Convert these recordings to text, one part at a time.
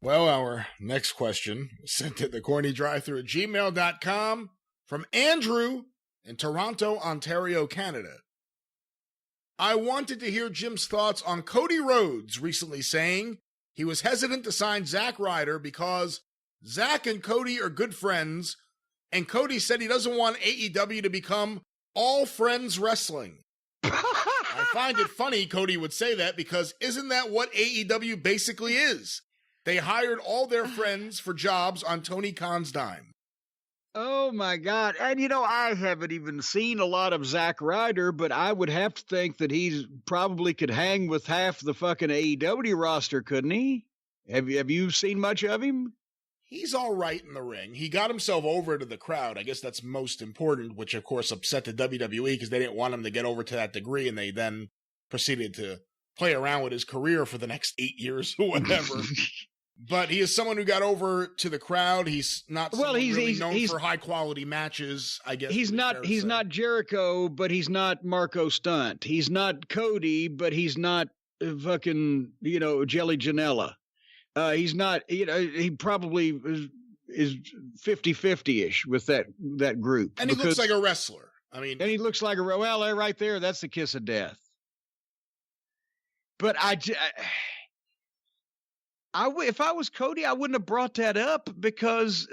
Well, our next question was sent to thecornydrive-thru@gmail.com from Andrew in Toronto, Ontario, Canada. I wanted to hear Jim's thoughts on Cody Rhodes recently saying he was hesitant to sign Zack Ryder because Zack and Cody are good friends, and Cody said he doesn't want AEW to become All Friends Wrestling. I find it funny Cody would say that because isn't that what AEW basically is? They hired all their friends for jobs on Tony Khan's dime. Oh, my God. And, I haven't even seen a lot of Zack Ryder, but I would have to think that he's probably could hang with half the fucking AEW roster, couldn't he? Have you seen much of him? He's all right in the ring. He got himself over to the crowd. I guess that's most important, which, of course, upset the WWE because they didn't want him to get over to that degree, and they then proceeded to play around with his career for the next 8 years or whatever. But he is someone who got over to the crowd. He's not he's known for high quality matches, I guess. He's not Jericho, but he's not Marco Stunt. He's not Cody, but he's not fucking, Jelly Janela. He's not, he probably is 50-50-ish with that group. And he looks like a wrestler. And he looks like right there, that's the kiss of death. But if I was Cody, I wouldn't have brought that up because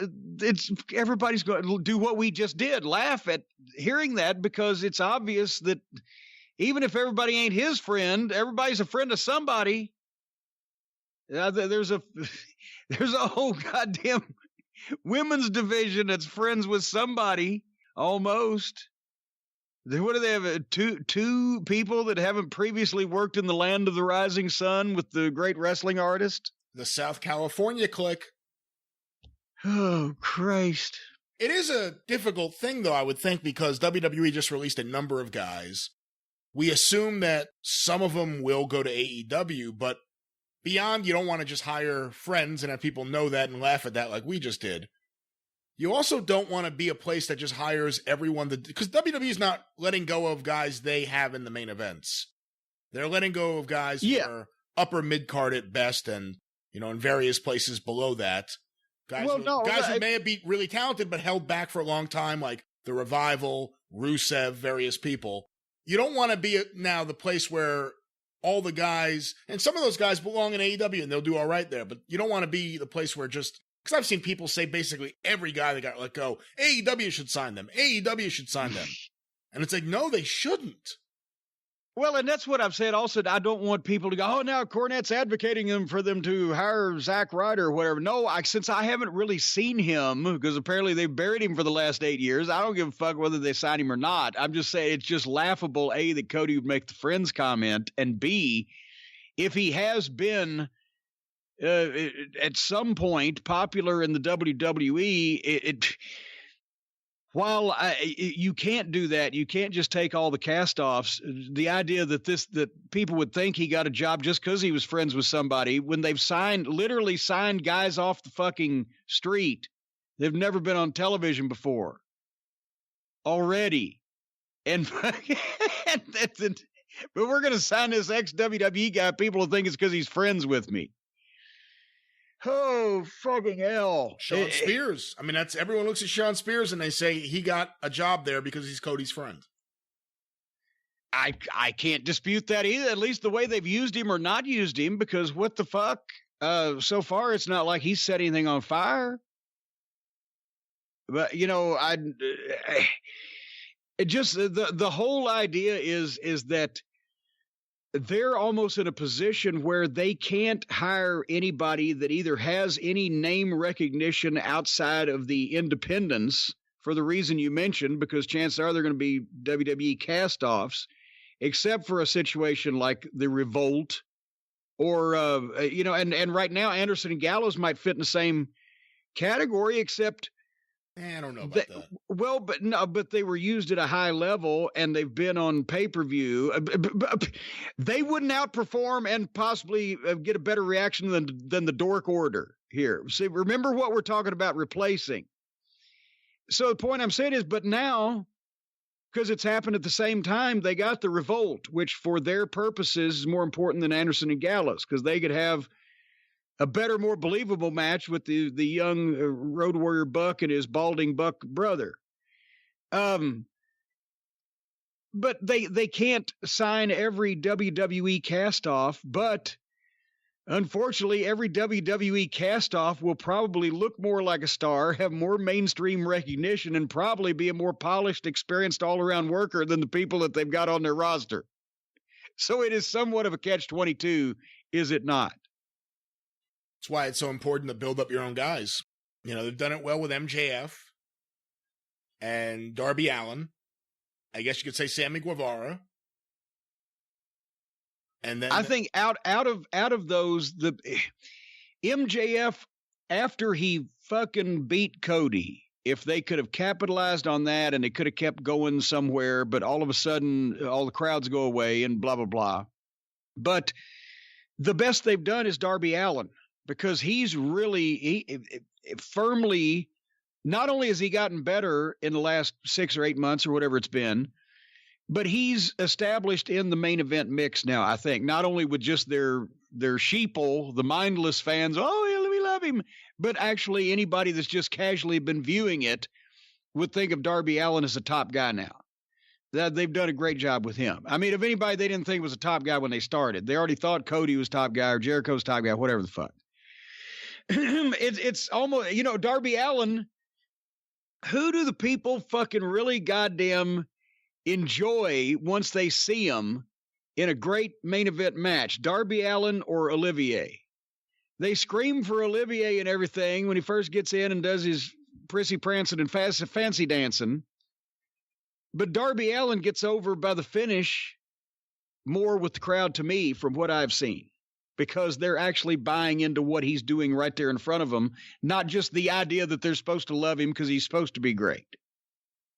everybody's going to do what we just did, laugh at hearing that, because it's obvious that even if everybody ain't his friend, everybody's a friend of somebody. There's a whole goddamn women's division that's friends with somebody almost. What do they have? Two people that haven't previously worked in the land of the rising sun with the great wrestling artist? The South California Clique. Oh, Christ. It is a difficult thing, though, I would think, because WWE just released a number of guys. We assume that some of them will go to AEW, but beyond, you don't want to just hire friends and have people know that and laugh at that like we just did. You also don't want to be a place that just hires everyone because WWE is not letting go of guys they have in the main events. They're letting go of guys who are upper mid-card at best and, in various places below that. Guys who may have been really talented but held back for a long time, like The Revival, Rusev, various people. You don't want to be now the place where all the guys, and some of those guys belong in AEW and they'll do all right there, but you don't want to be the place where because I've seen people say basically every guy that got let go, AEW should sign them. AEW should sign them. And it's like, no, they shouldn't. Well, and that's what I've said also. I don't want people to go, oh, now Cornette's advocating for them to hire Zack Ryder or whatever. No, since I haven't really seen him, because apparently they've buried him for the last 8 years, I don't give a fuck whether they sign him or not. I'm just saying it's just laughable, A, that Cody would make the friends comment, and B, if he has been at some point popular in the WWE, while you can't do that, you can't just take all the cast-offs. The idea that people would think he got a job just because he was friends with somebody when they've literally signed guys off the fucking street. They've never been on television before already. But we're going to sign this ex-WWE guy. People will think it's because he's friends with me. Oh, fucking hell. Sean Spears. Everyone looks at Sean Spears and they say he got a job there because he's Cody's friend. I can't dispute that either, at least the way they've used him or not used him, because what the fuck? So far, it's not like he's set anything on fire. But, the whole idea is that they're almost in a position where they can't hire anybody that either has any name recognition outside of the independents for the reason you mentioned, because chances are they're going to be WWE cast-offs, except for a situation like the Revolt or, and right now Anderson and Gallows might fit in the same category, except I don't know about that. Well, but they were used at a high level and they've been on pay-per-view. They wouldn't outperform and possibly get a better reaction than the Dork Order here. See, remember what we're talking about replacing. So the point I'm saying is, but now, because it's happened at the same time, they got the Revolt, which for their purposes is more important than Anderson and Gallows, because they could have a better, more believable match with the young Road Warrior Buck and his balding Buck brother. But they can't sign every WWE cast-off, but unfortunately, every WWE cast-off will probably look more like a star, have more mainstream recognition, and probably be a more polished, experienced all-around worker than the people that they've got on their roster. So it is somewhat of a catch-22, is it not? That's why it's so important to build up your own guys. You know, they've done it well with MJF and Darby Allin. I guess you could say Sammy Guevara. And then I think out of those, the MJF, after he fucking beat Cody, if they could have capitalized on that and they could have kept going somewhere, but all of a sudden all the crowds go away and blah, blah, blah. But the best they've done is Darby Allin, because he's really firmly, not only has he gotten better in the last 6 or 8 months or whatever it's been, but he's established in the main event mix now, I think, not only with just their sheeple, the mindless fans, oh, yeah, we love him, but actually anybody that's just casually been viewing it would think of Darby Allin as a top guy now. That they've done a great job with him. I mean, if anybody they didn't think was a top guy when they started, they already thought Cody was top guy or Jericho's top guy, whatever the fuck. It's almost, you know, Darby Allin, who do the people fucking really goddamn enjoy once they see him in a great main event match? Darby Allin or Olivier? They scream for Olivier and everything when he first gets in and does his prissy prancing and fancy dancing. But Darby Allin gets over by the finish more with the crowd to me from what I've seen, because they're actually buying into what he's doing right there in front of them, not just the idea that they're supposed to love him because he's supposed to be great.